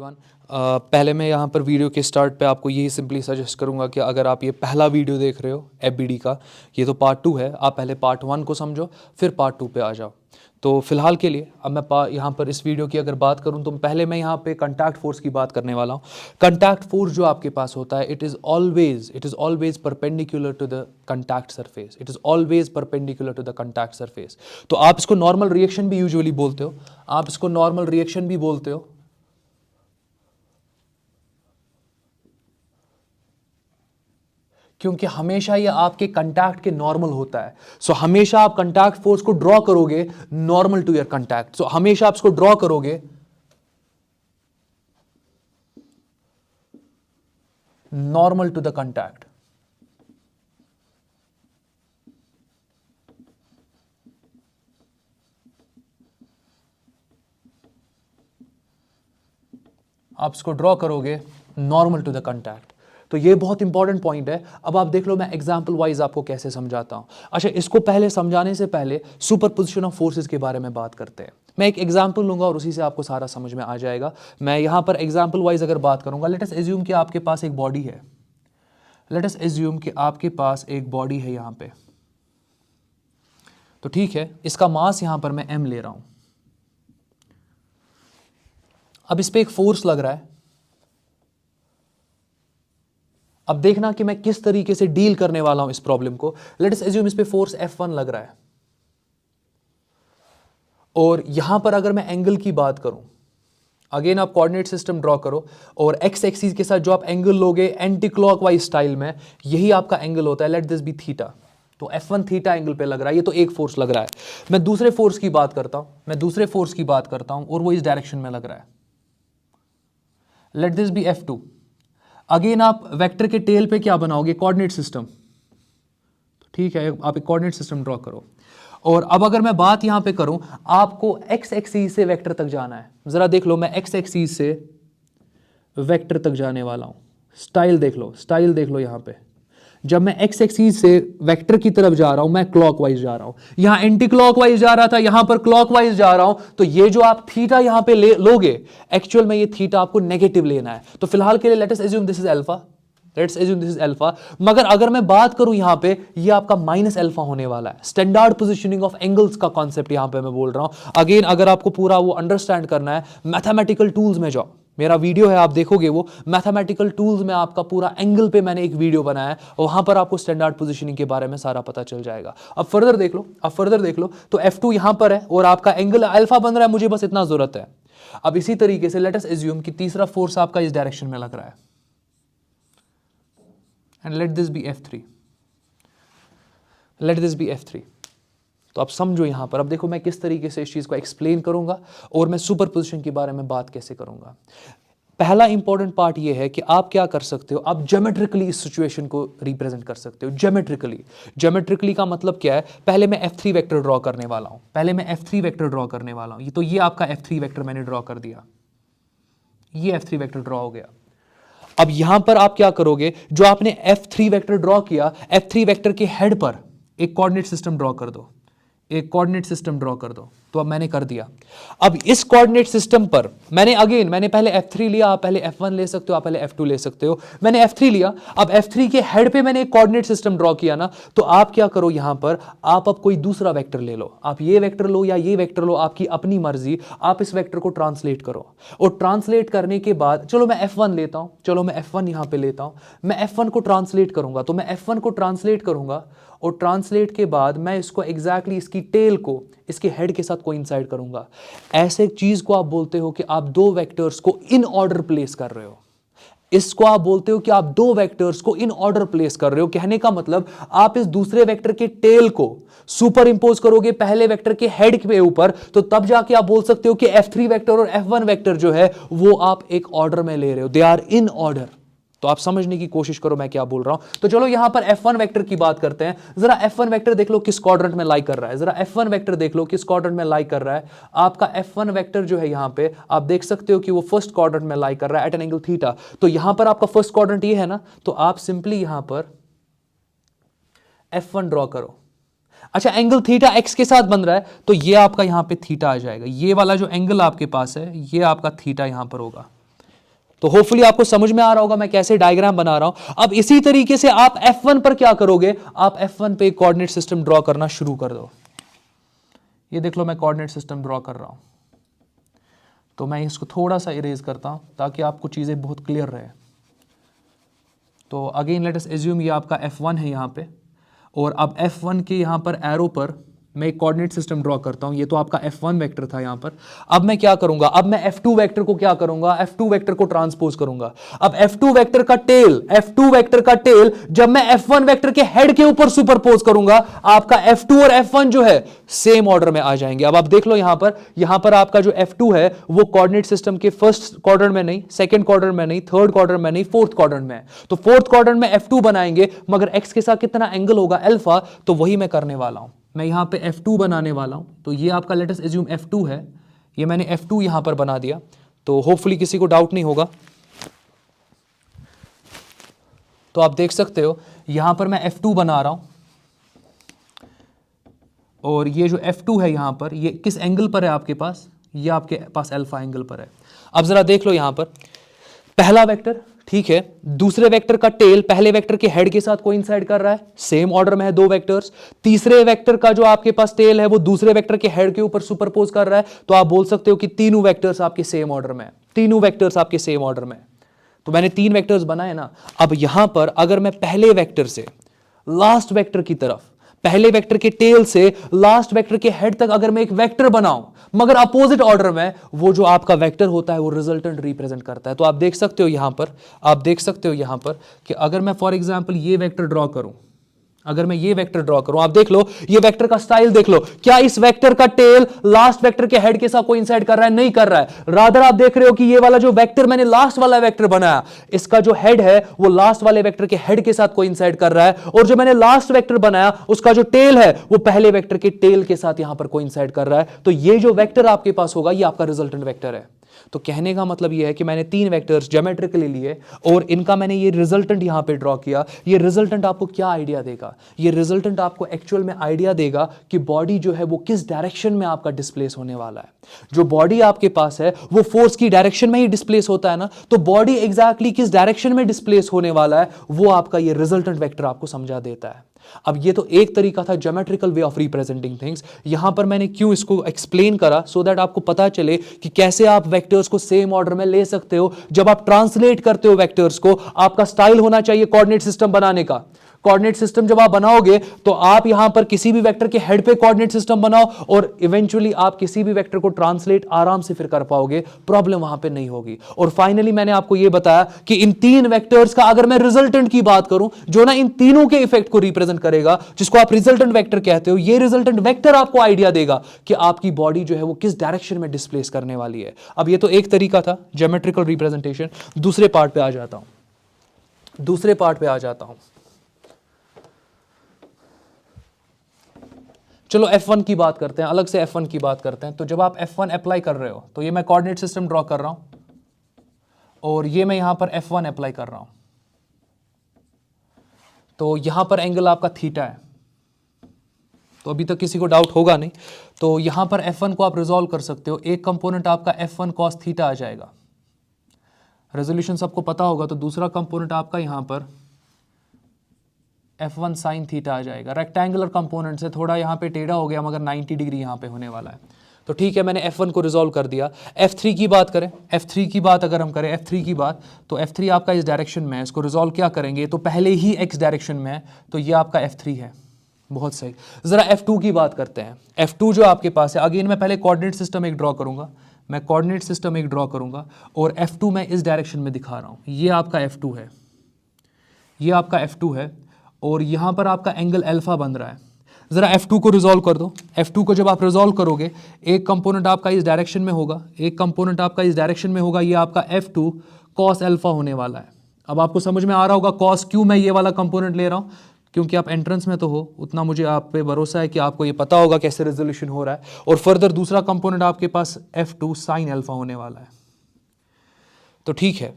Everyone. पहले मैं यहाँ पर वीडियो के स्टार्ट पे आपको यही सिंपली सजेस्ट करूँगा कि अगर आप ये पहला वीडियो देख रहे हो एफबीडी का, ये तो पार्ट 2 है, आप पहले पार्ट 1 को समझो फिर पार्ट 2 पे आ जाओ। तो फिलहाल के लिए अब मैं यहाँ पर इस वीडियो की अगर बात करूँ तो पहले मैं यहाँ पे कंटैक्ट फोर्स की बात करने वाला हूँ। कंटैक्ट फोर्स जो आपके पास होता है it is always perpendicular to the contact surface. It is always perpendicular to the contact surface. तो आप इसको नॉर्मल रिएक्शन भी यूजुअली बोलते हो, आप इसको नॉर्मल रिएक्शन भी बोलते हो, क्योंकि हमेशा ये आपके कंटैक्ट के नॉर्मल होता है। सो हमेशा आप कंटैक्ट फोर्स को ड्रॉ करोगे नॉर्मल टू योर कंटैक्ट। सो हमेशा आप इसको ड्रॉ करोगे नॉर्मल टू द कंटैक्ट। आप इसको ड्रॉ करोगे नॉर्मल टू द कंटैक्ट। तो ये बहुत इंपॉर्टेंट पॉइंट है। अब आप देख लो मैं एग्जांपल वाइज आपको कैसे समझाता हूं। अच्छा, इसको पहले समझाने से पहले सुपरपोजिशन ऑफ फोर्सेस के बारे में बात करते हैं। मैं एक एग्जांपल लूंगा और उसी से आपको सारा समझ में आ जाएगा। मैं यहां पर एग्जांपल वाइज अगर बात करूंगा, लेट अस एज्यूम कि आपके पास एक बॉडी है। लेट अस एज्यूम कि आपके पास एक बॉडी है यहां पे। तो ठीक है, इसका मास यहां पर मैं m ले रहा हूं। अब इस पे एक फोर्स लग रहा है। अब देखना कि मैं किस तरीके से डील करने वाला हूं इस प्रॉब्लम को। लेट अस एज्यूम इस पे फोर्स F1 लग रहा है और यहां पर अगर मैं एंगल की बात करूं, अगेन आप कोऑर्डिनेट सिस्टम ड्रॉ करो और एक्स एक्सिस के साथ जो आप एंगल लोगे एंटी क्लॉकवाइज स्टाइल में, यही आपका एंगल होता है। Let this be theta. तो F1 थीटा एंगल पे लग रहा है, ये तो एक फोर्स लग रहा है। मैं दूसरे फोर्स की बात करता हूं, और वो इस डायरेक्शन में लग रहा है। Let this be F2। अगेन आप वेक्टर के टेल पे क्या बनाओगे, कोऑर्डिनेट सिस्टम। ठीक है, आप एक कोऑर्डिनेट सिस्टम ड्रॉ करो। और अब अगर मैं बात यहां पे करूं, आपको एक्स एक्सिस से वेक्टर तक जाना है। जरा देख लो, मैं एक्स एक्सिस से वेक्टर तक जाने वाला हूं। स्टाइल देख लो यहां पे। जब मैं एक्स एक्सिस से वेक्टर की तरफ जा रहा हूं, मैं क्लॉकवाइज जा रहा हूं। यहां एंटी क्लॉकवाइज जा रहा था, यहां पर क्लॉकवाइज जा रहा हूं। तो ये जो आप थीटा यहां पे लोगे, एक्चुअल में ये थीटा आपको नेगेटिव लेना है। तो फिलहाल के लिए let us assume this is alpha. मगर अगर मैं बात करूं यहां पे, ये आपका माइनस अल्फा होने वाला है। स्टैंडर्ड पोजीशनिंग ऑफ एंगल्स का कॉन्सेप्ट यहां पे मैं बोल रहा हूं। अगेन अगर आपको पूरा वो अंडरस्टैंड करना है, मैथमेटिकल टूल्स में जाओ, मेरा वीडियो है, आप देखोगे वो मैथमेटिकल टूल्स में आपका पूरा एंगल पे मैंने एक वीडियो बनाया है, वहां पर आपको स्टैंडर्ड पोजीशनिंग के बारे में सारा पता चल जाएगा। अब फर्दर देख लो तो F2 यहां पर है और आपका एंगल अल्फा बन रहा है, मुझे बस इतना जरूरत है। अब इसी तरीके से लेट अस एज्यूम कि तीसरा फोर्स आपका इस डायरेक्शन में लग रहा है and let this B F3। तो आप समझो यहां पर। अब देखो मैं किस तरीके से इस चीज को एक्सप्लेन करूंगा और मैं सुपरपोजिशन के बारे में बात कैसे करूंगा। पहला इंपॉर्टेंट पार्ट ये है कि आप क्या कर सकते हो, आप ज्योमेट्रिकली इस सिचुएशन को रिप्रेजेंट कर सकते हो। ज्योमेट्रिकली का मतलब क्या है, पहले मैं F3 वेक्टर ड्रॉ करने वाला हूं। तो ये आपका F3 वेक्टर मैंने ड्रॉ कर दिया, ये F3 वेक्टर ड्रॉ हो गया। अब यहां पर आप क्या करोगे, जो आपने F3 वेक्टर ड्रॉ किया, F3 वेक्टर के हेड पर एक कोऑर्डिनेट सिस्टम ड्रॉ कर दो। तो अब मैंने कर दिया। अब इस कोऑर्डिनेट सिस्टम पर मैंने पहले F3 लिया, आप पहले F1 ले सकते हो, आप पहले F2 ले सकते हो। मैंने F3 लिया, अब F3 के हेड पे मैंने एक कोऑर्डिनेट सिस्टम ड्रॉ किया ना, तो आप क्या करो यहां पर, आप अब कोई दूसरा वेक्टर ले लो। आप ये वेक्टर लो या ये वेक्टर लो, आपकी अपनी मर्जी। आप इस वेक्टर को ट्रांसलेट करो और ट्रांसलेट करने के बाद, चलो मैं F1 लेता हूं, यहां पे लेता हूं। मैं F1 को ट्रांसलेट करूंगा, तो मैं F1 को ट्रांसलेट करूंगा और ट्रांसलेट के बाद मैं इसको एग्जैक्टली इसकी टेल को इसके हेड के साथ कोइंसाइड करूंगा। ऐसे चीज को आप बोलते हो कि आप दो वेक्टर्स को इन ऑर्डर प्लेस कर रहे हो। इसको आप बोलते हो कि आप दो वेक्टर्स को इन ऑर्डर प्लेस कर रहे हो। कहने का मतलब आप इस दूसरे वेक्टर के टेल को सुपर इंपोज करोगे पहले वेक्टर के हेड के ऊपर, तो तब जाके आप बोल सकते हो कि F3 वेक्टर और F1 वेक्टर जो है वो आप एक ऑर्डर में ले रहे हो, दे आर इन ऑर्डर। तो आप समझने की कोशिश करो मैं क्या बोल रहा हूं। तो चलो यहां पर F1 वेक्टर की बात करते हैं। जरा F1 वेक्टर देख लो किस क्वाड्रेंट में लाई कर रहा है। आपका F1 वेक्टर जो है यहां पे आप देख सकते हो कि वो फर्स्ट क्वाड्रेंट में लाई कर रहा है एट एन एंगल थीटा। तो यहां पर आपका फर्स्ट क्वाड्रेंट ये है ना, तो आप सिंपली यहां पर F1 ड्रॉ करो। अच्छा, एंगल थीटा एक्स के साथ बन रहा है, तो ये आपका यहां पे थीटा आ जाएगा। ये वाला जो एंगल आपके पास है, ये आपका थीटा यहां पर होगा। तो होपफुली आपको समझ में आ रहा होगा मैं कैसे डायग्राम बना रहा हूं। अब इसी तरीके से आप F1 पर क्या करोगे, आप F1 पे कोऑर्डिनेट सिस्टम ड्रॉ करना शुरू कर दो। ये देख लो मैं कोऑर्डिनेट सिस्टम ड्रॉ कर रहा हूं, तो मैं इसको थोड़ा सा इरेज करता हूं ताकि आपको चीजें बहुत क्लियर रहे। तो अगेन लेट अस एज्यूम ये आपका F1 है यहां पे, और अब F1 के यहां पर एरो पर मैं एक कोऑर्डिनेट सिस्टम ड्रॉ करता हूं। ये तो आपका F1 वेक्टर था यहां पर। अब मैं क्या करूंगा, अब मैं F2 वेक्टर को क्या करूंगा, F2 वेक्टर को ट्रांसपोज करूंगा। अब F2 वेक्टर का टेल जब मैं F1 वेक्टर के हेड के ऊपर सुपरपोज करूंगा, आपका F2 और F1 जो है सेम ऑर्डर में आ जाएंगे। अब आप देख लो यहां पर आपका जो F2 है वो कोऑर्डिनेट सिस्टम के फर्स्ट क्वाड्रेंट में नहीं, सेकंड क्वाड्रेंट में नहीं, थर्ड क्वाड्रेंट में नहीं, फोर्थ क्वाड्रेंट में है। तो फोर्थ क्वाड्रेंट में F2 बनाएंगे, मगर x के साथ कितना एंगल होगा, अल्फा। तो वही मैं करने वाला हूं, मैं यहां पे F2 बनाने वाला हूं। तो ये आपका लेट अस एज्यूम F2 है, ये मैंने F2 यहां पर बना दिया। तो होपफुली किसी को डाउट नहीं होगा। तो आप देख सकते हो यहां पर मैं F2 बना रहा हूं, और ये जो F2 है यहां पर, ये किस एंगल पर है आपके पास, ये आपके पास अल्फा एंगल पर है। अब जरा देख लो यहां पर पहला वेक्टर, ठीक है, दूसरे वेक्टर का टेल पहले वेक्टर के हेड के साथ कोइंसाइड कर रहा है, सेम ऑर्डर में है दो वेक्टर्स। तीसरे वेक्टर का जो आपके पास टेल है वो दूसरे वेक्टर के हेड के ऊपर सुपरपोज कर रहा है। तो आप बोल सकते हो कि तीनों वेक्टर्स आपके सेम ऑर्डर में है, तीनों वेक्टर्स आपके सेम ऑर्डर में। तो मैंने तीन वेक्टर्स बनाए ना। अब यहां पर अगर मैं पहले वेक्टर से लास्ट वेक्टर की तरफ, पहले वेक्टर के टेल से लास्ट वेक्टर के हेड तक अगर मैं एक वेक्टर बनाऊं मगर अपोजिट ऑर्डर में, वो जो आपका वेक्टर होता है वो रिजल्टेंट रिप्रेजेंट करता है। तो आप देख सकते हो यहां पर, आप देख सकते हो यहां पर कि अगर मैं फॉर एग्जांपल ये वेक्टर ड्रॉ करूं, अगर मैं ये वेक्टर ड्रॉ करूं, आप देख लो ये वेक्टर का स्टाइल देख लो, क्या इस वेक्टर का टेल लास्ट वेक्टर के हेड के साथ कोइंसाइड कर रहा है, नहीं कर रहा है। रादर आप देख रहे हो कि ये वाला जो वेक्टर मैंने लास्ट वाला वेक्टर बनाया, इसका जो हेड है वो लास्ट वाले वेक्टर के हेड के साथ कोइंसाइड कर रहा है, और जो मैंने लास्ट वेक्टर बनाया उसका जो टेल है वो पहले वेक्टर के टेल के साथ यहां पर कोइंसाइड कर रहा है। तो ये जो वेक्टर आपके पास होगा ये आपका रिजल्टेंट वेक्टर है। तो कहने का मतलब यह है कि मैंने तीन वेक्टर्स ज्योमेट्रिकली लिए और इनका मैंने ये रिजल्टेंट यहां पे ड्रॉ किया। ये रिजल्टेंट आपको क्या आइडिया देगा, ये रिजल्टेंट आपको एक्चुअल में आइडिया देगा कि बॉडी जो है वो किस डायरेक्शन में आपका डिस्प्लेस होने वाला है। जो बॉडी आपके पास है वो फोर्स की डायरेक्शन में ही डिस्प्लेस होता है ना, तो बॉडी एग्जैक्टली किस डायरेक्शन में डिस्प्लेस होने वाला है वो आपका ये रिजल्टेंट वेक्टर आपको समझा देता है। अब ये तो एक तरीका था geometrical way of representing things. यहां पर मैंने क्यों इसको एक्सप्लेन करा, सो दैट आपको पता चले कि कैसे आप वेक्टर्स को सेम ऑर्डर में ले सकते हो। जब आप ट्रांसलेट करते हो वेक्टर्स को, आपका स्टाइल होना चाहिए कोऑर्डिनेट सिस्टम बनाने का। कोऑर्डिनेट सिस्टम जब आप बनाओगे तो आप यहां पर किसी भी वेक्टर के हेड पे कोऑर्डिनेट सिस्टम बनाओ और इवेंचुअली आप किसी भी वेक्टर को ट्रांसलेट आराम से फिर कर पाओगे, प्रॉब्लम वहां पे नहीं होगी। और फाइनली मैंने आपको यह बताया कि इन तीन वेक्टर्स का अगर मैं रिजल्टेंट की बात करूं जो ना इन तीनों के इफेक्ट को रिप्रेजेंट करेगा, जिसको आप रिजल्टेंट वेक्टर कहते हो, ये रिजल्टेंट वेक्टर आपको आइडिया देगा कि आपकी बॉडी जो है वो किस डायरेक्शन में डिस्प्लेस करने वाली है। अब ये तो एक तरीका था ज्योमेट्रिकल रिप्रेजेंटेशन। दूसरे पार्ट पे आ जाता हूं, दूसरे पार्ट पे आ जाता हूं। चलो F1 की बात करते हैं, अलग से F1 की बात करते हैं। तो जब आप F1 अप्लाई कर रहे हो, तो ये मैं कोऑर्डिनेट सिस्टम ड्रॉ कर रहा हूं और ये मैं यहां पर F1 अप्लाई कर रहा हूं। तो यहां पर एंगल आपका थीटा है, तो अभी तक किसी को डाउट होगा नहीं। तो यहां पर F1 को आप रिजॉल्व कर सकते हो। एक कंपोनेंट आपका F1 cos थीटा आ जाएगा, रेजोल्यूशन सबको पता होगा। तो दूसरा कंपोनेंट आपका यहां पर F1 sin थीटा आ जाएगा। रेक्टेंगुलर कंपोनेंट से थोड़ा यहाँ पे टेढ़ा हो गया मगर 90 डिग्री यहाँ पे होने वाला है। तो ठीक है, मैंने F1 को रिजॉल्व कर दिया। F3 की बात करें, F3 की बात अगर हम करें, F3 की बात, तो F3 आपका इस डायरेक्शन में है। इसको रिजॉल्व क्या करेंगे, तो पहले ही x डायरेक्शन में है, तो ये आपका F3 है। बहुत सही। जरा F2 की बात करते हैं। F2 जो आपके पास है, अगेन मैं पहले कोऑर्डिनेट सिस्टम एक ड्रॉ करूंगा, मैं कोऑर्डिनेट सिस्टम एक ड्रॉ करूंगा और F2 मैं इस डायरेक्शन में दिखा रहा हूँ। ये आपका F2 है, ये आपका F2 है और यहां पर आपका एंगल अल्फा बन रहा है। जरा F2 को रिजॉल्व कर दो। F2 को जब आप रिजॉल्व करोगे, एक कंपोनेंट आपका इस डायरेक्शन में होगा, एक कंपोनेंट आपका इस डायरेक्शन में होगा, ये आपका F2 cos अल्फा होने वाला है। अब आपको समझ में आ रहा होगा cos क्यों मैं ये वाला कंपोनेंट ले रहा हूं, क्योंकि आप एंट्रेंस में तो हो, उतना मुझे आप पे भरोसा है कि आपको ये पता होगा कैसे रेजोल्यूशन हो रहा है। और फर्दर दूसरा कंपोनेंट आपके पास F2 sin अल्फा होने वाला है। तो ठीक है,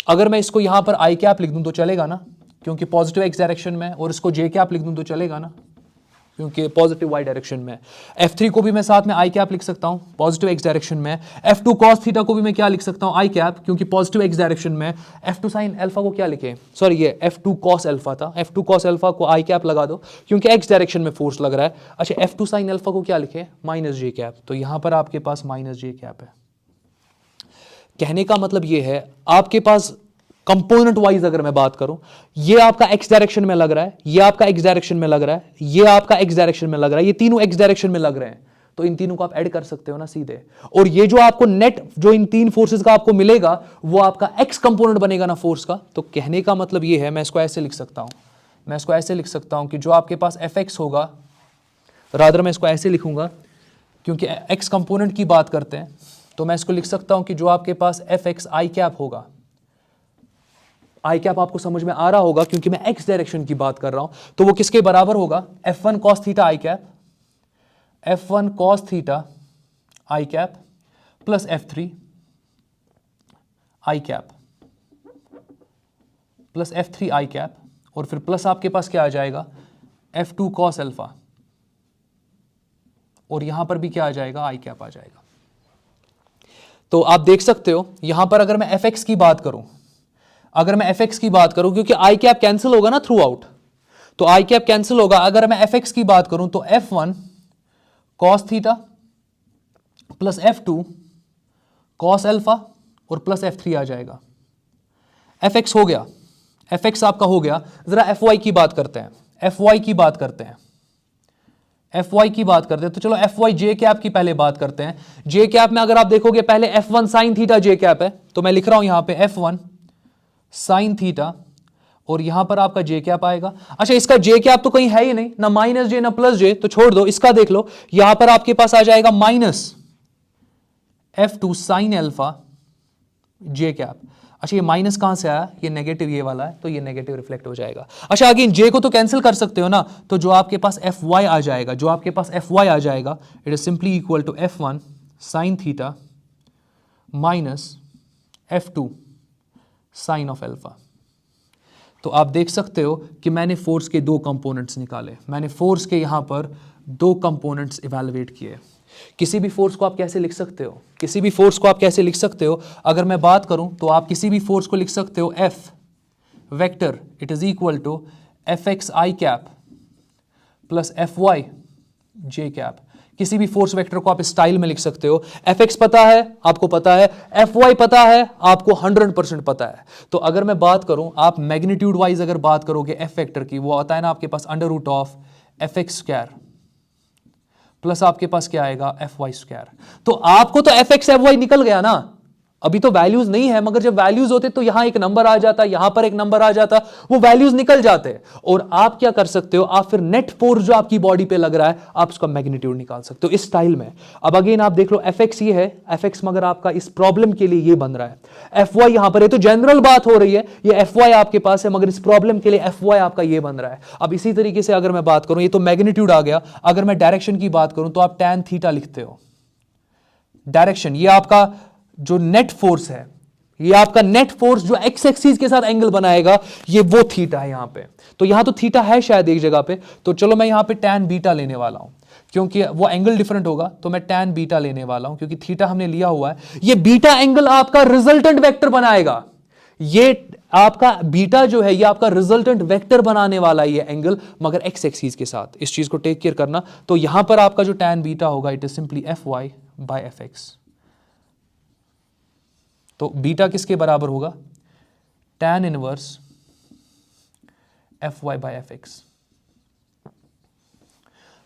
अगर मैं इसको यहां पर आई कैप लिख दूं तो चलेगा ना, क्योंकि पॉजिटिव एक्स डायरेक्शन में, और इसको जे कैप लिख दूं तो चलेगा ना। क्योंकि पॉजिटिव वाई डायरेक्शन में। F3 को भी मैं साथ में आई कैप लिख सकता हूं, पॉजिटिव एक्स डायरेक्शन में। F2 cos थीटा को भी मैं क्या लिख सकता हूं, आई कैप, क्योंकि पॉजिटिव एक्स डायरेक्शन में। F2 sin अल्फा को क्या लिखे, सॉरी ये F2 cos अल्फा था, F2 cos अल्फा को आई कैप लगा दो क्योंकि एक्स डायरेक्शन में फोर्स लग रहा है। अच्छा, F2 sin अल्फा को क्या लिखे, माइनस जे कैप, तो यहां पर आपके पास माइनस जे कैप है। कहने का मतलब ये है, आपके पास कंपोनेंट वाइज अगर मैं बात करूं, ये आपका एक्स डायरेक्शन में लग रहा है, ये आपका एक्स डायरेक्शन में लग रहा है, ये आपका एक्स डायरेक्शन में लग रहा है, ये तीनों एक्स डायरेक्शन में लग रहे हैं, तो इन तीनों को आप ऐड कर सकते हो ना सीधे। और ये जो आपको नेट जो इन तीन फोर्सेस का आपको मिलेगा वो आपका एक्स कंपोनेंट बनेगा ना फोर्स का। तो कहने का मतलब ये है, मैं इसको ऐसे लिख सकता हूं, मैं इसको ऐसे लिख सकता हूं कि जो आपके पास एफ एक्स होगा, रादर मैं इसको ऐसे लिखूंगा क्योंकि एक्स कंपोनेंट की बात करते हैं, तो मैं इसको लिख सकता हूं कि जो आपके पास एफ एक्स आई कैप होगा, आई कैप आपको समझ में आ रहा होगा क्योंकि मैं एक्स डायरेक्शन की बात कर रहा हूं, तो वो किसके बराबर होगा, F1 cos थीटा आई कैप, F1 cos थीटा आई कैप प्लस F3 आई कैप प्लस F3 आई कैप, और फिर प्लस आपके पास क्या आ जाएगा, F2 cos अल्फा, और यहां पर भी क्या आ जाएगा, आई कैप आ जाएगा। तो आप देख सकते हो यहां पर अगर मैं fx की बात करूं, अगर मैं fx की बात करूं, क्योंकि आई कैप कैंसिल होगा ना थ्रू आउट, तो आई कैप कैंसिल होगा। अगर मैं fx की बात करूं तो F1 cos theta plus F2 cos alpha और प्लस F3 आ जाएगा। fx हो गया, fx आपका हो गया। जरा fy की बात करते हैं, fy की बात करते हैं, fy की बात करते हैं। तो चलो fy जे कैप की पहले बात करते हैं। जे कैप में अगर आप देखोगे पहले F1 साइन थीटा जे कैप है, तो मैं लिख रहा हूं यहां पे F1 साइन थीटा, और यहां पर आपका जे कैप आएगा। अच्छा, इसका जे कैप तो कहीं है ही नहीं, ना माइनस जे ना प्लस जे, तो छोड़ दो, इसका देख लो, यहां पर आपके पास आ जाएगा माइनस F2 साइन अल्फा जे कैप। अच्छा, ये माइनस कहां से आया, ये नेगेटिव ये वाला है, तो ये नेगेटिव रिफ्लेक्ट हो जाएगा। अच्छा, अगेन जे को तो कैंसिल कर सकते हो ना, तो जो आपके पास Fy आ जाएगा, जो आपके पास Fy आ जाएगा, it is simply equal to F1 sine theta minus F2 sine of alpha. तो आप देख सकते हो कि मैंने फोर्स के दो कंपोनेंट्स निकाले, मैंने फोर्स के यहां पर दो कंपोनेंट्स इवैल्यूएट किए। किसी भी फोर्स को आप कैसे लिख सकते हो, किसी भी फोर्स को आप कैसे लिख सकते हो, अगर मैं बात करूं तो आप किसी भी फोर्स को लिख सकते हो F vector it is equal to Fx i cap plus Fy j cap. किसी भी फोर्स वेक्टर को आप स्टाइल में लिख सकते हो। Fx पता है, आपको पता है, Fy पता है, आपको 100% पता है। तो अगर मैं बात करूं, आप मैग्नीट्यूड वाइज अगर बात करोगे F वेक्टर की, वो आता है ना आपके पास under root of Fx square plus आपके पास क्या आएगा, Fy स्क्वायर। तो आपको तो Fx Fy निकल गया ना, अभी तो वैल्यूज नहीं है, मगर जब वैल्यूज होते तो यहां एक नंबर आ जाता, यहां पर एक नंबर आ जाता, वो वैल्यूज निकल जाते। और आप क्या कर सकते हो, आप फिर नेट फोर्स जो आपकी बॉडी पे लग रहा है, आप उसका मैग्नीट्यूड निकाल सकते हो इस स्टाइल में। अब अगेन आप देख लो, Fx ये है, Fx मगर आपका इस प्रॉब्लम के लिए ये बन रहा है, Fy यहां पर है, तो जनरल बात हो रही है, ये Fy आपके पास है, मगर इस प्रॉब्लम के लिए Fy आपका ये बन रहा है। अब इसी तरीके से अगर मैं बात करूं, ये तो मैग्नीट्यूड आ गया, अगर मैं डायरेक्शन की बात करूं तो आप tan थीटा लिखते हो। डायरेक्शन ये आपका जो नेट फोर्स है, ये आपका नेट फोर्स जो एक्स एक्सिस के साथ एंगल बनाएगा, ये वो थीटा है यहां पे। तो यहां तो थीटा है शायद एक जगह पे, तो चलो मैं यहां पे टैन बीटा लेने वाला हूं, क्योंकि वो एंगल डिफरेंट होगा, तो मैं टैन बीटा लेने वाला हूं, क्योंकि थीटा हमने लिया हुआ है। ये बीटा एंगल आपका रिजल्टेंट वेक्टर बनाएगा, ये आपका बीटा जो है ये आपका रिजल्टेंट वेक्टर बनाने वाला है ये एंगल, मगर एक्स एक्सिस के साथ। इस चीज को टेक केयर करना। तो यहां पर आपका जो टैन बीटा होगा, it is simply Fy by Fx। तो बीटा किसके बराबर होगा, tan inverse Fy by Fx।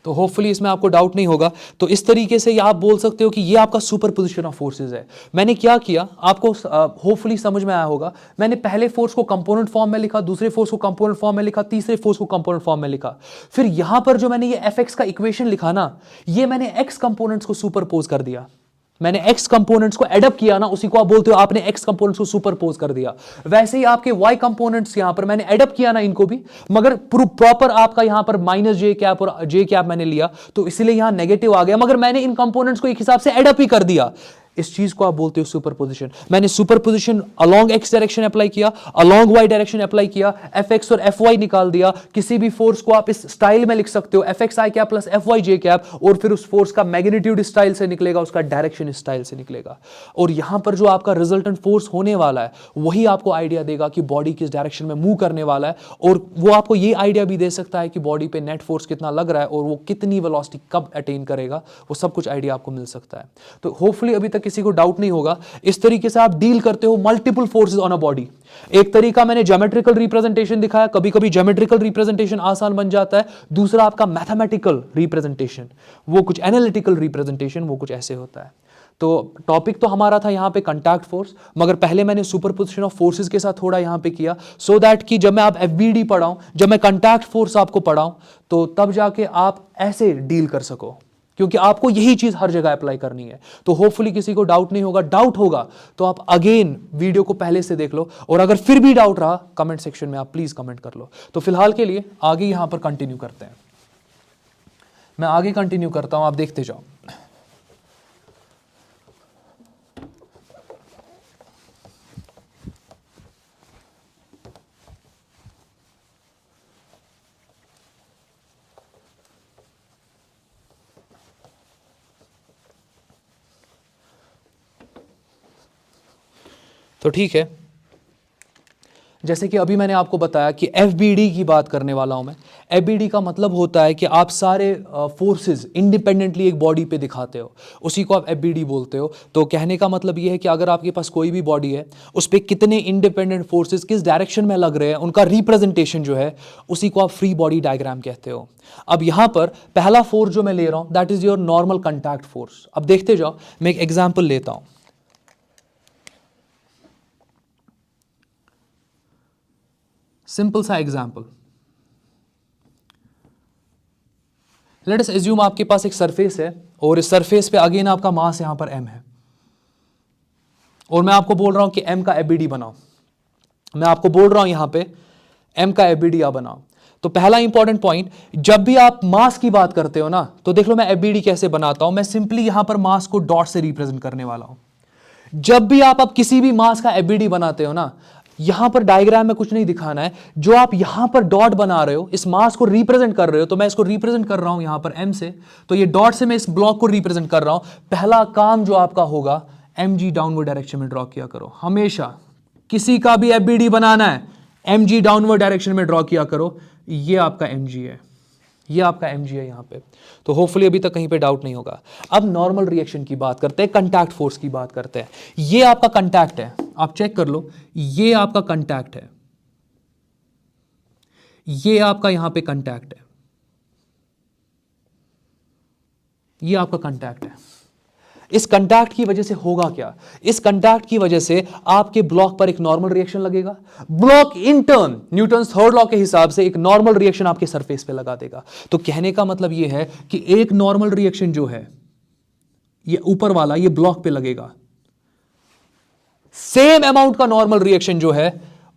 तो होपफुली इसमें आपको डाउट नहीं होगा। तो इस तरीके से आप बोल सकते हो कि ये आपका सुपरपोजिशन ऑफ फोर्सेस है। मैंने क्या किया, आपको होपफुली समझ में आया होगा। मैंने पहले फोर्स को कंपोनेंट फॉर्म में लिखा, दूसरे फोर्स को कंपोनेंट फॉर्म में लिखा, तीसरे फोर्स को कंपोनेंट फॉर्म में लिखा। फिर यहां पर जो मैंने ये Fx का इक्वेशन लिखा ना, ये मैंने x कंपोनेंट्स को सुपरपोज कर दिया। मैंने x कंपोनेंट्स को एडअप किया ना, उसी को आप बोलते हो आपने x कंपोनेंट्स को सुपरपोज कर दिया। वैसे ही आपके y कंपोनेंट्स यहां पर मैंने एडअप किया ना इनको भी, मगर प्रॉपर आपका यहां पर माइनस जे कैप और जे कैप मैंने लिया, तो इसलिए यहां नेगेटिव आ गया, मगर मैंने इन कंपोनेंट्स को एक हिसाब से एडअप ही कर दिया। इस चीज को आप बोलते हो सुपरपोजिशन। मैंने superposition along x direction apply किया, अलोंग वाई डायरेक्शन अप्लाई किया, एफ एक्स और एफ वाई निकाल दिया। किसी भी फोर्स को आप इस स्टाइल में लिख सकते हो, एफ एक्स आई कैप प्लस एफ वाई जे कैप, और फिर उस फोर्स का मैग्नीट्यूड स्टाइल से निकलेगा, उसका डायरेक्शन स्टाइल से निकलेगा। और यहां पर जो आपका रिजल्टेंट फोर्स होने वाला है वही आपको आइडिया देगा कि बॉडी किस डायरेक्शन में मूव करने वाला है, और वो आपको ये आइडिया भी दे सकता है कि बॉडी पे नेट फोर्स कितना लग रहा है और वो कितनी वेलोसिटी कब अटेन करेगा, वो सब कुछ आइडिया आपको मिल सकता है। तो होपफुली अभी तक किसी को डाउट नहीं होगा। इस तरीके से आप डील करते हो multiple forces on a body. एक तरीका मैंने ज्योमेट्रिकल रिप्रेजेंटेशन दिखाया, कभी कभी ज्योमेट्रिकल रिप्रेजेंटेशन आसान बन जाता है। दूसरा आपका मैथमेटिकल रिप्रेजेंटेशन, वो कुछ एनालिटिकल रिप्रेजेंटेशन, वो कुछ ऐसे होता है। तो टॉपिक तो हमारा था यहाँ पे कंटैक्ट फोर्स, मगर पहले मैंने सुपरपोजिशन ऑफ फोर्सेस के साथ थोड़ा यहाँ पे किया, सो दैट कि जब मैं आप एफबीडी पढ़ाऊं, जब मैं कंटैक्ट फोर्स आपको पढ़ाऊं, तो तब जाके आप ऐसे डील कर सको, क्योंकि आपको यही चीज हर जगह अप्लाई करनी है। तो होपफुली किसी को डाउट नहीं होगा। डाउट होगा तो आप अगेन वीडियो को पहले से देख लो, और अगर फिर भी डाउट रहा कमेंट सेक्शन में आप प्लीज कमेंट कर लो। तो फिलहाल के लिए आगे यहां पर कंटिन्यू करते हैं, मैं आगे कंटिन्यू करता हूं, आप देखते जाओ। तो ठीक है, जैसे कि अभी मैंने आपको बताया कि एफबीडी की बात करने वाला हूं मैं। एफबीडी का मतलब होता है कि आप सारे फोर्सेस इंडिपेंडेंटली एक बॉडी पे दिखाते हो, उसी को आप एफबीडी बोलते हो। तो कहने का मतलब यह है कि अगर आपके पास कोई भी बॉडी है, उस पर कितने इंडिपेंडेंट फोर्सेस किस डायरेक्शन में लग रहे हैं, उनका रिप्रेजेंटेशन जो है, उसी को आप फ्री बॉडी डायग्राम कहते हो। अब यहां पर पहला फोर्स जो मैं ले रहा हूं that is your normal contact force. अब देखते जाओ, मैं एक एग्जाम्पल लेता हूं। सिंपल सा एग्जाम्पल, लेट अस एज्यूम आपके पास एक सरफेस है, और इस सरफेस पे अगेन आपका मास यहां पर m है, और मैं आपको बोल रहा हूं कि m का एफबीडी बनाओ। मैं आपको बोल रहा हूं यहां पे m का एफबीडी आप बनाओ। तो पहला इंपॉर्टेंट पॉइंट, जब भी आप मास की बात करते हो ना, तो देख लो मैं एफबीडी कैसे बनाता हूं। मैं सिंपली यहां पर मास को डॉट से रिप्रेजेंट करने वाला हूं। जब भी आप अब किसी भी मास का एफबीडी बनाते हो ना, यहां पर डायग्राम में कुछ नहीं दिखाना है, जो आप यहां पर डॉट बना रहे हो, इस मास को रिप्रेजेंट कर रहे हो। तो मैं इसको रिप्रेजेंट कर रहा हूं यहां पर m से, तो ये डॉट से मैं इस ब्लॉक को रिप्रेजेंट कर रहा हूं। पहला काम जो आपका होगा, mg डाउनवर्ड डायरेक्शन में ड्रॉ किया करो। हमेशा किसी का भी एफबीडी बनाना है, mg डाउनवर्ड डायरेक्शन में ड्रॉ किया करो। ये आपका mg है, ये आपका mg है यहां पे। तो होपफुली अभी तक कहीं पे डाउट नहीं होगा। अब नॉर्मल रिएक्शन की बात करते हैं, कंटैक्ट फोर्स की बात करते हैं। ये आपका कंटैक्ट है, आप चेक कर लो, ये आपका कंटैक्ट है, ये आपका यहां पे कंटैक्ट है, ये आपका कंटैक्ट है। इस कंटैक्ट की वजह से होगा क्या? इस कंटैक्ट की वजह से आपके ब्लॉक पर एक नॉर्मल रिएक्शन लगेगा। Block in turn Newton's third law के हिसाब से एक नॉर्मल रिएक्शन आपके सरफेस पे लगा देगा। तो कहने का मतलब यह है कि एक नॉर्मल रिएक्शन जो है, ये ऊपर वाला, ये ब्लॉक पे लगेगा। सेम अमाउंट का नॉर्मल रिएक्शन जो है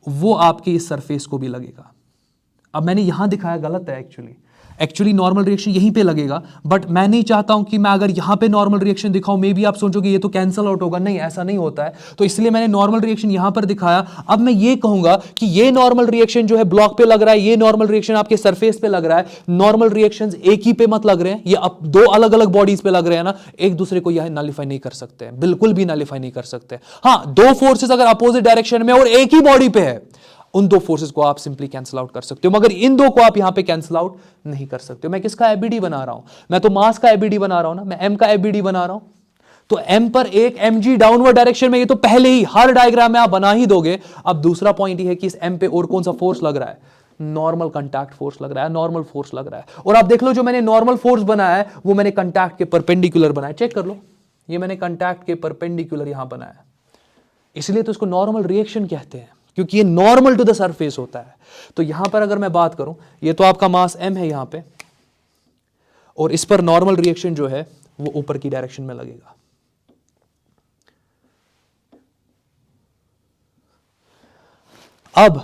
वो आपके इस सरफेस को भी लगेगा। अब मैंने यहां दिखाया गलत है, एक्चुअली नॉर्मल रिएक्शन यहीं पे लगेगा, बट मैं नहीं चाहता हूं कि मैं अगर यहां पे नॉर्मल रिएक्शन दिखाऊं, मे बी आप सोचोगे ये तो कैंसल आउट होगा। नहीं, ऐसा नहीं होता है। तो इसलिए मैंने नॉर्मल रिएक्शन यहां पर दिखाया। अब मैं ये कहूंगा कि ये नॉर्मल रिएक्शन जो है ब्लॉक पे लग रहा है, ये नॉर्मल रिएक्शन आपके सरफेस पे लग रहा है। नॉर्मल रिएक्शंस एक ही पे मत लग रहे हैं, ये अब दो अलग अलग बॉडीज पे लग रहे हैं ना, एक दूसरे को यह नलिफाई नहीं कर सकते हैं, बिल्कुल भी नलिफाई नहीं कर सकते। हाँ, दो फोर्सेस अगर अपोजिट डायरेक्शन में और एक ही बॉडी पे है, उन दो फोर्सेस को आप सिंपली कैंसिल आउट कर सकते हो, मगर इन दो को आप यहां पे कैंसिल आउट नहीं कर सकते हो। मैं किसका एफबीडी बना रहा हूं? मैं तो मास का एफबीडी बना रहा हूं ना, मैं एम का एफबीडी बना रहा हूं। तो एम पर एक mg डाउनवर्ड डायरेक्शन में, ये तो पहले ही हर डायग्राम में आप बना ही दोगे। अब दूसरा पॉइंट ये है कि इस एम पे और कौन सा फोर्स लग रहा है? नॉर्मल कंटैक्ट फोर्स लग रहा है, नॉर्मल फोर्स लग रहा है। और आप देख लो, जो मैंने नॉर्मल फोर्स बनाया है वो मैंने कंटैक्ट के परपेंडिकुलर बनाया। चेक कर लो, ये मैंने कंटैक्ट के परपेंडिकुलर यहां बनाया, इसलिए तो इसको नॉर्मल रिएक्शन कहते हैं, क्योंकि ये नॉर्मल टू द सरफेस होता है। तो यहां पर अगर मैं बात करूं, ये तो आपका मास m है यहां पे, और इस पर नॉर्मल रिएक्शन जो है वो ऊपर की डायरेक्शन में लगेगा। अब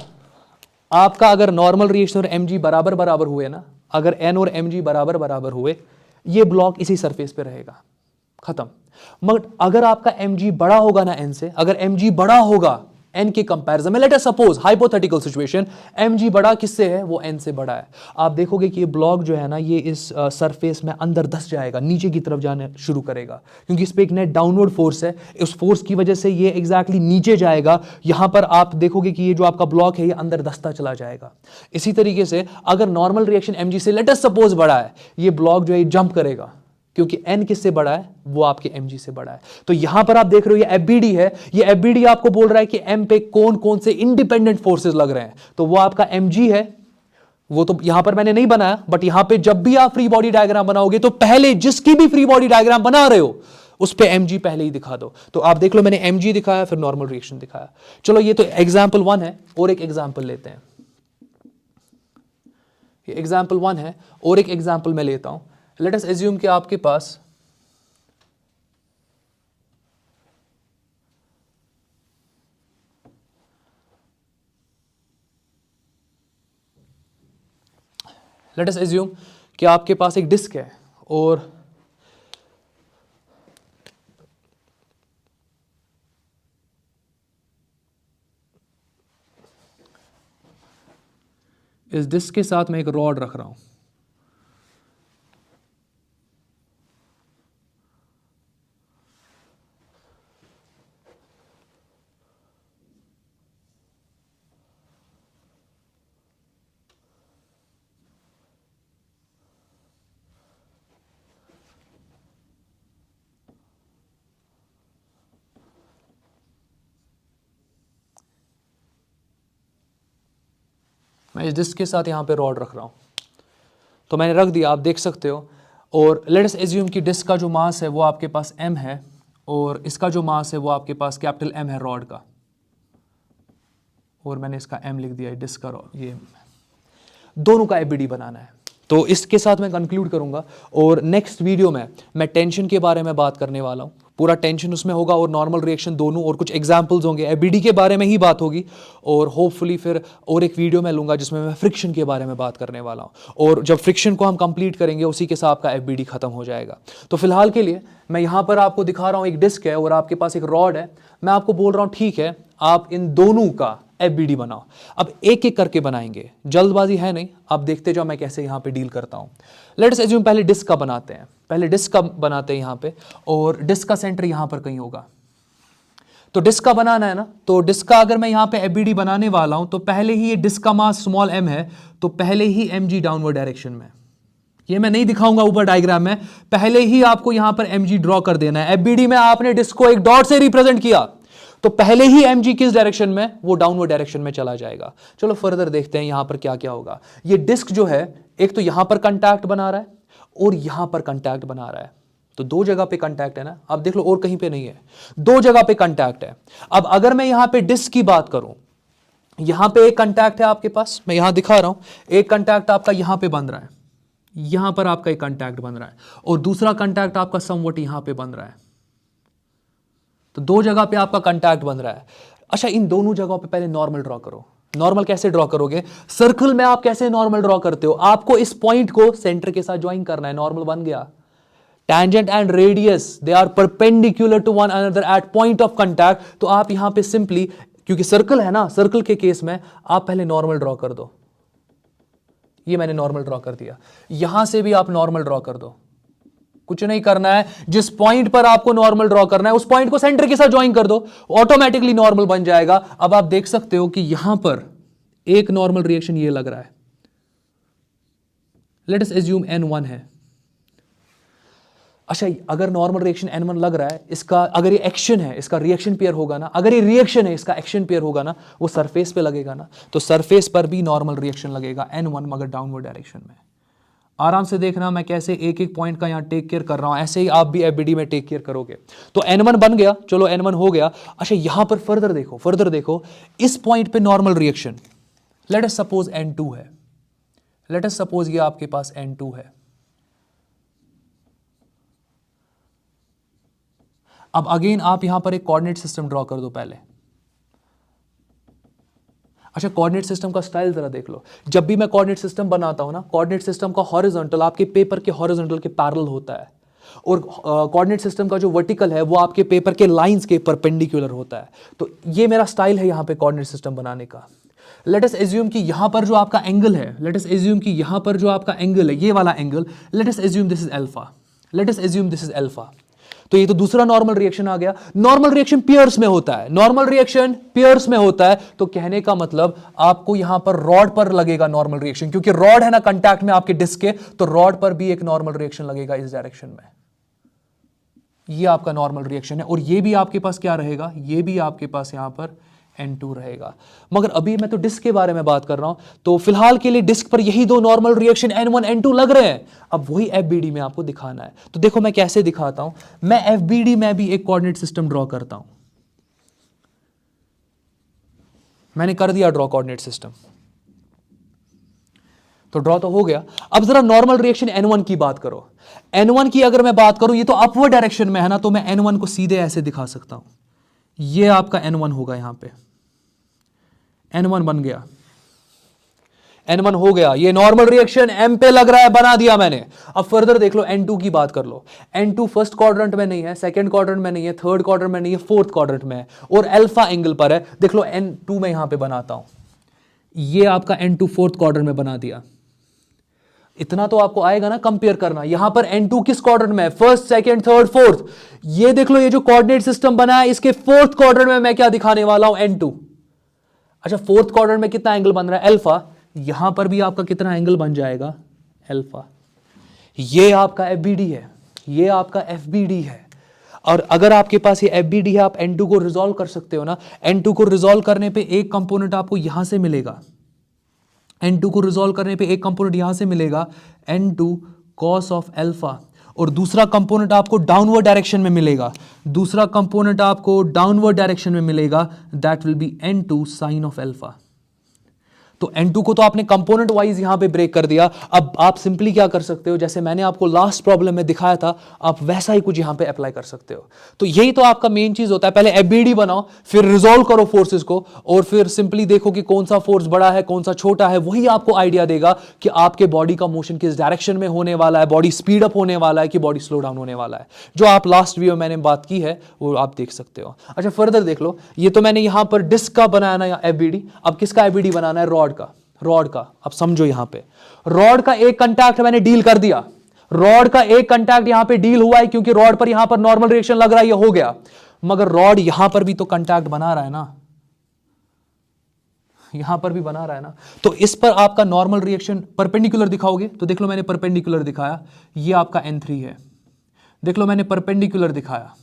आपका अगर नॉर्मल रिएक्शन और mg बराबर बराबर हुए ना, अगर n और mg बराबर बराबर हुए, ये ब्लॉक इसी सरफेस पे रहेगा, खत्म। मगर अगर आपका mg बड़ा होगा ना n से, अगर mg बड़ा होगा n के कंपैरिजन में, let us suppose hypothetical situation mg बड़ा किससे है, वो n से बड़ा है, आप देखोगे कि ये ब्लॉक जो है ना ये इस सरफेस में अंदर धंस जाएगा, नीचे की तरफ जाने शुरू करेगा, क्योंकि इस पे एक नेट डाउनवर्ड फोर्स है, उस फोर्स की वजह से ये एग्जैक्टली नीचे जाएगा। यहां पर आप देखोगे कि ये जो आपका ब्लॉक है ये अंदर धंसता चला जाएगा। इसी तरीके से अगर नॉर्मल रिएक्शन mg से लेट अस सपोज बड़ा है, ये ब्लॉक जो है जंप करेगा, क्योंकि n किससे बड़ा है, वो आपके mg से बड़ा है। तो यहां पर आप देख रहे हो ये FBD है, ये FBD आपको बोल रहा है कि m पे कौन कौन से इंडिपेंडेंट फोर्सेस लग रहे हैं, तो वो आपका mg है। वो तो यहां पर मैंने नहीं बनाया, बट यहां पे जब भी आप फ्री बॉडी डायग्राम बनाओगे तो पहले जिसकी भी फ्री बॉडी डायग्राम बना रहे हो उस पे mg पहले ही दिखा दो। तो आप देख लो मैंने mg दिखाया, फिर नॉर्मल रिएक्शन दिखाया। चलो ये तो एग्जाम्पल 1 है, और एक एग्जाम्पल लेते हैं। ये एग्जाम्पल 1 है और एक एग्जाम्पल मैं लेता हूं। लेट अस एज्यूम कि आपके पास एक डिस्क है और इस डिस्क के साथ मैं एक रॉड रख रहा हूं। मैं इस डिस्क के साथ यहाँ पे रॉड रख रहा हूँ, तो मैंने रख दिया, आप देख सकते हो। और लेट अस एज्यूम कि डिस्क का जो मास है वो आपके पास m है और इसका जो मास है वो आपके पास कैपिटल M है रॉड का, और मैंने इसका m लिख दिया है डिस्क का, ये दोनों का FBD बनाना है। तो इसके साथ मैं कंक्लूड करूंगा और नेक्स्ट वीडियो में मैं टेंशन के बारे में बात करने वाला हूँ। पूरा टेंशन उसमें होगा और नॉर्मल रिएक्शन दोनों, और कुछ एग्जांपल्स होंगे, FBD के बारे में ही बात होगी। और होपफुली फिर और एक वीडियो मैं लूँगा जिसमें मैं फ्रिक्शन के बारे में बात करने वाला हूँ, और जब फ्रिक्शन को हम कंप्लीट करेंगे उसी के साथ आपका FBD खत्म हो जाएगा। तो फिलहाल के लिए मैं यहाँ पर आपको दिखा रहा हूँ एक डिस्क है और आपके पास एक रॉड है। मैं आपको बोल रहा हूँ ठीक है आप इन दोनों का FBD बनाओ। अब एक एक करके बनाएंगे, जल्दबाजी है नहीं, आप देखते जाओ मैं कैसे यहाँ पे डील करता हूँ। लेट्स एज्यूम पहले डिस्क का बनाते हैं, पहले डिस्क का बनाते हैं यहाँ पे, और डिस्क का सेंटर यहाँ पर कहीं होगा। तो डिस्क का बनाना है ना, तो डिस्क का अगर मैं यहाँ पे FBD बनाने वाला हूँ तो पहले ही ये डिस्क का मास स्मॉल m है, तो पहले ही mg डाउनवर्ड डायरेक्शन में, ये मैं नहीं दिखाऊंगा ऊपर डायग्राम में, पहले ही आपको यहाँ पर mg ड्रॉ कर देना है। FBD में आपने डिस्क को एक डॉट से रिप्रेजेंट किया तो पहले ही mg किस डायरेक्शन में, वो डाउनवर्ड डायरेक्शन में चला जाएगा। चलो फर्दर देखते हैं यहां पर क्या क्या होगा। ये डिस्क जो है एक तो यहां पर कंटैक्ट बना रहा है और यहां पर कंटैक्ट बना रहा है, तो दो जगह पे कंटैक्ट है ना, आप देख लो और कहीं पे नहीं है, दो जगह पे कंटैक्ट है। अब अगर मैं यहां पे डिस्क की बात करूं, यहां पे एक कंटैक्ट है आपके पास, मैं यहां दिखा रहा हूं, एक कंटैक्ट आपका यहां पे बन रहा है, यहां पर आपका एक कंटैक्ट बन रहा है, और दूसरा कंटैक्ट आपका समवट यहां पे बन रहा है। तो दो जगह पे आपका कंटैक्ट बन रहा है। अच्छा, इन दोनों जगहों पे पहले नॉर्मल ड्रॉ करो। नॉर्मल कैसे ड्रॉ करोगे, सर्कल में आप कैसे नॉर्मल ड्रॉ करते हो, आपको इस पॉइंट को सेंटर के साथ ज्वाइन करना है, नॉर्मल बन गया। Tangent and radius they are perpendicular to one another at point of contact, तो आप यहां पे सिंपली, क्योंकि सर्कल है ना, सर्कल के केस में आप पहले नॉर्मल ड्रॉ कर दो। ये मैंने नॉर्मल ड्रॉ कर दिया, यहां से भी आप नॉर्मल ड्रॉ कर दो, कुछ नहीं करना है, जिस पॉइंट पर आपको नॉर्मल ड्रॉ करना है उस पॉइंट को सेंटर के साथ ज्वाइन कर दो, ऑटोमेटिकली नॉर्मल बन जाएगा। अब आप देख सकते हो कि यहां पर एक नॉर्मल रिएक्शन ये लग रहा है, लेट अस एज्यूम N1 है। अच्छा, अगर नॉर्मल रिएक्शन N1 लग रहा है, इसका अगर ये एक्शन है, इसका रिएक्शन पेयर होगा ना, अगर ये रिएक्शन है इसका एक्शन पेयर होगा ना, वो सरफेस पे लगेगा ना, तो सरफेस पर भी नॉर्मल रिएक्शन लगेगा N1 मगर डाउनवर्ड डायरेक्शन में। आराम से देखना मैं कैसे एक एक पॉइंट का यहां टेक केयर कर रहा हूं, ऐसे ही आप भी FBD में टेक केयर करोगे। तो N1 बन गया, चलो N1 हो गया। अच्छा, यहां पर फर्दर देखो, इस पॉइंट पे normal reaction let us suppose N2 है, लेट अस सपोज ये आपके पास N2 है। अब अगेन आप यहां पर एक कोऑर्डिनेट सिस्टम ड्रॉ कर दो पहले। अच्छा, कोऑर्डिनेट सिस्टम का स्टाइल जरा देख लो। जब भी मैं कोऑर्डिनेट सिस्टम बनाता हूं ना, कोऑर्डिनेट सिस्टम का हॉरिजॉन्टल आपके पेपर के हॉरिजॉन्टल के पैरेलल होता है, और कोऑर्डिनेट सिस्टम का जो वर्टिकल है वो आपके पेपर के लाइंस के परपेंडिकुलर होता है। तो ये मेरा स्टाइल है यहाँ पे कोऑर्डिनेट सिस्टम बनाने का। लेट अस एज्यूम कि यहाँ पर जो आपका एंगल है, लेट अस एज्यूम कि यहाँ पर जो आपका एंगल है, ये वाला angle, let us assume this is alpha, let us assume this is alpha. तो ये तो दूसरा नॉर्मल रिएक्शन आ गया। नॉर्मल रिएक्शन पियर्स में होता है, नॉर्मल रिएक्शन पियर्स में होता है। तो कहने का मतलब आपको यहां पर रॉड पर लगेगा नॉर्मल रिएक्शन, क्योंकि रॉड है ना कांटेक्ट में आपके डिस्क के, तो रॉड पर भी एक नॉर्मल रिएक्शन लगेगा इस डायरेक्शन में। ये आपका नॉर्मल रिएक्शन है। और ये भी आपके पास क्या रहेगा, ये भी आपके पास यहां पर N2 रहेगा। मगर अभी मैं तो डिस्क के बारे में बात कर रहा हूं, तो फिलहाल के लिए डिस्क पर यही दो नॉर्मल रिएक्शन N1 N2 लग रहे हैं। अब वही FBD में आपको दिखाना है। तो देखो मैं कैसे दिखाता हूं। मैं FBD में भी एक कोऑर्डिनेट सिस्टम ड्रॉ करता हूं। मैंने कर दिया ड्रॉ कोऑर्डिनेट सिस्टम, तो ड्रॉ तो हो गया। अब जरा नॉर्मल रिएक्शन N1 की बात करो। N1 की अगर मैं बात करूं, ये तो अपवर्ड डायरेक्शन में है ना, तो मैं N1 को सीधे ऐसे दिखा सकता हूं। ये आपका N1 होगा, यहां पे N1 बन गया, N1 हो गया। ये नॉर्मल रिएक्शन M पे लग रहा है, बना दिया मैंने। अब फर्दर देख लो, N2 की बात कर लो। N2 फर्स्ट क्वाड्रेंट में नहीं है, सेकंड क्वाड्रेंट में नहीं है, थर्ड क्वाड्रेंट में नहीं है, फोर्थ क्वाड्रेंट में है और अल्फा एंगल पर है। देख लो N2 में यहां पे बनाता हूं, ये आपका N2 फोर्थ क्वाड्रेंट में बना दिया। इतना तो आपको आएगा ना कंपेयर करना। यहां पर N2 किस क्वाड्रेंट में है, फर्स्ट, सेकंड, थर्ड, फोर्थ। ये देख लो, ये जो कोऑर्डिनेट सिस्टम बना है, इसके फोर्थ क्वाड्रेंट में मैं क्या दिखाने वाला हूं, N2। अच्छा, फोर्थ क्वाड्रेंट में कितना एंगल बन रहा है, अल्फा। यहां पर भी आपका कितना एंगल बन जाएगा, अल्फा। ये आपका FBD है, ये आपका FBD है। और अगर आपके पास ये FBD है, आप N2 को रिजॉल्व कर सकते हो ना। N2 को रिजॉल्व करने पे एक कंपोनेंट आपको यहां से मिलेगा, N2 को रिजॉल्व करने पे एक कंपोनेंट यहां से मिलेगा, N2 cos ऑफ अल्फा। और दूसरा कंपोनेंट आपको डाउनवर्ड डायरेक्शन में मिलेगा, दूसरा कंपोनेंट आपको डाउनवर्ड डायरेक्शन में मिलेगा, that will B N2 sin of alpha. तो N2 को तो आपने कंपोनेंट वाइज यहां पे ब्रेक कर दिया। अब आप सिंपली क्या कर सकते हो, जैसे मैंने आपको लास्ट प्रॉब्लम में दिखाया था, आप वैसा ही कुछ यहां पे अप्लाई कर सकते हो। तो यही तो आपका मेन चीज होता है, पहले FBD बनाओ, फिर रिजॉल्व करो फोर्सेस को, और फिर सिंपली देखो कि कौन सा फोर्स बड़ा है, कौन सा छोटा है। वही आपको आइडिया देगा कि आपके बॉडी का मोशन किस डायरेक्शन में होने वाला है, बॉडी स्पीड अप होने वाला है कि बॉडी स्लो डाउन होने वाला है। जो आप लास्ट वीडियो मैंने बात की है वो आप देख सकते हो। अच्छा, फर्दर देख लो, ये तो मैंने यहां पर डिस्क का बनाया ना FBD। अब किसका FBD बनाना है, रॉड का, रॉड का। अब समझो, यहां पे रॉड का एक कंटैक्ट मैंने डील कर दिया, रॉड का एक कंटैक्ट यहां पे डील हुआ है, क्योंकि रॉड पर यहां पर नॉर्मल रिएक्शन लग रहा है, ये हो गया। मगर रॉड यहां पर भी तो कंटैक्ट बना रहा है ना, यहां पर भी बना रहा है ना। तो इस पर आपका नॉर्मल रिएक्शन परपेंडिकुलर दिखाओगे, तो देख लो मैंने परपेंडिकुलर दिखाया, ये आपका N3 है। देख लो मैंने परपेंडिकुलर दिखाया,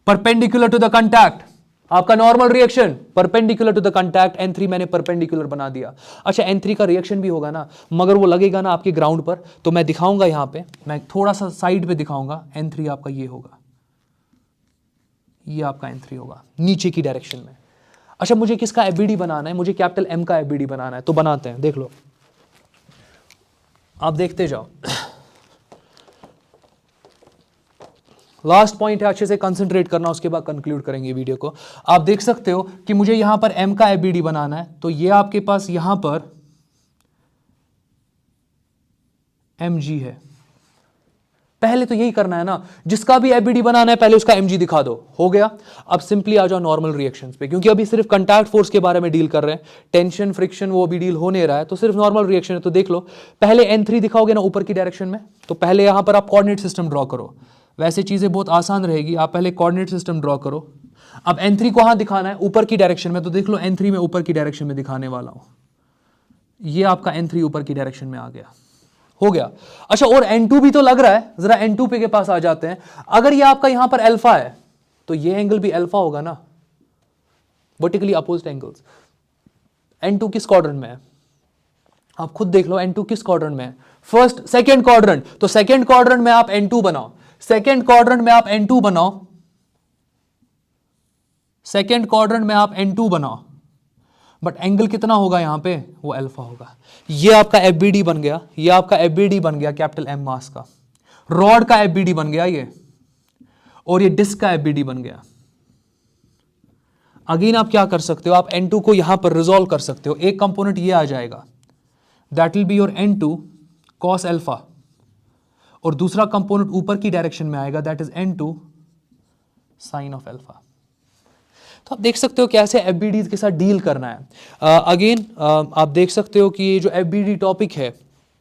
परपेंडिकुलर टू द कंटैक्ट, आपका normal reaction perpendicular to the contact, N3 मैंने परपेंडिकुलर बना दिया। अच्छा, N3 का रिएक्शन भी होगा ना, मगर वो लगेगा ना आपके ग्राउंड पर। तो मैं दिखाऊंगा यहां पे, मैं थोड़ा सा साइड पे दिखाऊंगा। N3 आपका ये होगा, ये आपका N3 होगा नीचे की डायरेक्शन में। अच्छा, मुझे किसका FBD बनाना है, मुझे कैपिटल M का FBD बनाना है। तो बनाते हैं, देख लो, आप देखते जाओ। लास्ट पॉइंट है, अच्छे से कंसंट्रेट करना, उसके बाद कंक्लूड करेंगे वीडियो को। आप देख सकते हो कि मुझे यहां पर M का FBD बनाना है, तो ये आपके पास यहां पर mg है। पहले तो यही करना है ना, जिसका भी FBD बनाना है पहले उसका mg दिखा दो, हो गया। अब सिंपली आ जाओ नॉर्मल रिएक्शंस पे, क्योंकि अभी सिर्फ कंटैक्ट फोर्स के बारे में डील कर रहे हैं, टेंशन फ्रिक्शन वो भी डील हो नहीं रहा है, तो सिर्फ नॉर्मल रिएक्शन है। तो देख लो, पहले N3 दिखाओगे ना ऊपर की डायरेक्शन में, तो पहले यहां पर आप कोऑर्डिनेट सिस्टम ड्रॉ करो। वैसे चीजें बहुत आसान रहेगी, आप पहले कोऑर्डिनेट सिस्टम ड्रॉ करो। अब N3 को कहां दिखाना है, ऊपर की डायरेक्शन में। तो देख लो N3 में ऊपर की डायरेक्शन में दिखाने वाला हूं, ये आपका N3 ऊपर की डायरेक्शन में आ गया, हो गया। अच्छा, और N2 भी तो लग रहा है, जरा N2 पे के पास आ जाते हैं। अगर ये आपका यहां पर अल्फा है, तो ये एंगल भी अल्फा होगा ना, वर्टिकली अपोजिट एंगल्स। N2 किस क्वाड्रेंट में है, आप खुद देख लो, N2 किस क्वाड्रेंट में है, फर्स्ट, सेकंड क्वाड्रेंट। तो सेकंड क्वाड्रेंट में आप N2 बनाओ, सेकंड क्वाड्रेंट में आप N2 बनाओ, सेकंड क्वाड्रेंट में आप N2 बनाओ। बट एंगल कितना होगा यहां पे, वो अल्फा होगा। ये आपका FBD बन गया, ये आपका FBD बन गया कैपिटल M मास का, रॉड का FBD बन गया ये, और ये डिस्क का FBD बन गया। अगेन आप क्या कर सकते हो, आप N2 को यहां पर रिजॉल्व कर सकते हो। एक कंपोनेंट ये आ जाएगा, that will be your N2 cos alpha, और दूसरा कंपोनेंट ऊपर की डायरेक्शन में आएगा, that is N2 sine of alpha. तो आप देख सकते हो कैसे एफबीडीज के साथ डील करना है। अगेन आप देख सकते हो कि ये जो एफबीडी टॉपिक है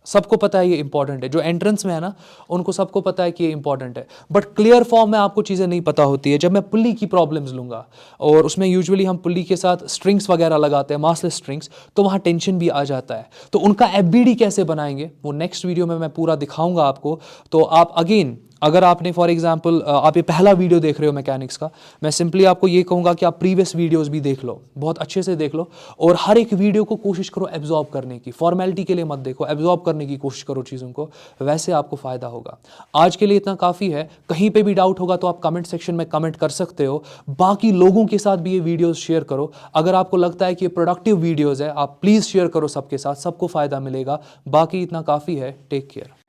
सबको पता है ये इंपॉर्टेंट है, जो एंट्रेंस में है ना उनको सबको पता है कि ये इंपॉर्टेंट है, बट क्लियर फॉर्म में आपको चीज़ें नहीं पता होती है। जब मैं पुल्ली की प्रॉब्लम्स लूँगा और उसमें यूजुअली हम पुल्ली के साथ स्ट्रिंग्स वगैरह लगाते हैं, मासलेस स्ट्रिंग्स, तो वहाँ टेंशन भी आ जाता है। तो उनका एफबीडी कैसे बनाएंगे वो नेक्स्ट वीडियो में मैं पूरा दिखाऊंगा आपको। तो आप अगेन अगर आपने फॉर एग्जांपल आप ये पहला वीडियो देख रहे हो मैकेनिक्स का, मैं सिंपली आपको ये कहूँगा कि आप प्रीवियस वीडियोस भी देख लो, बहुत अच्छे से देख लो, और हर एक वीडियो को कोशिश करो एब्जॉर्ब करने की, फॉर्मेलिटी के लिए मत देखो, एब्जॉर्ब करने की कोशिश करो चीज़ों को, वैसे आपको फ़ायदा होगा। आज के लिए इतना काफ़ी है। कहीं पर भी डाउट होगा तो आप कमेंट सेक्शन में कमेंट कर सकते हो। बाकी लोगों के साथ भी ये वीडियोज़ शेयर करो। अगर आपको लगता है कि ये प्रोडक्टिव वीडियोज़ है, आप प्लीज़ शेयर करो सबके साथ, सबको फ़ायदा मिलेगा। बाकी इतना काफ़ी है। Take care.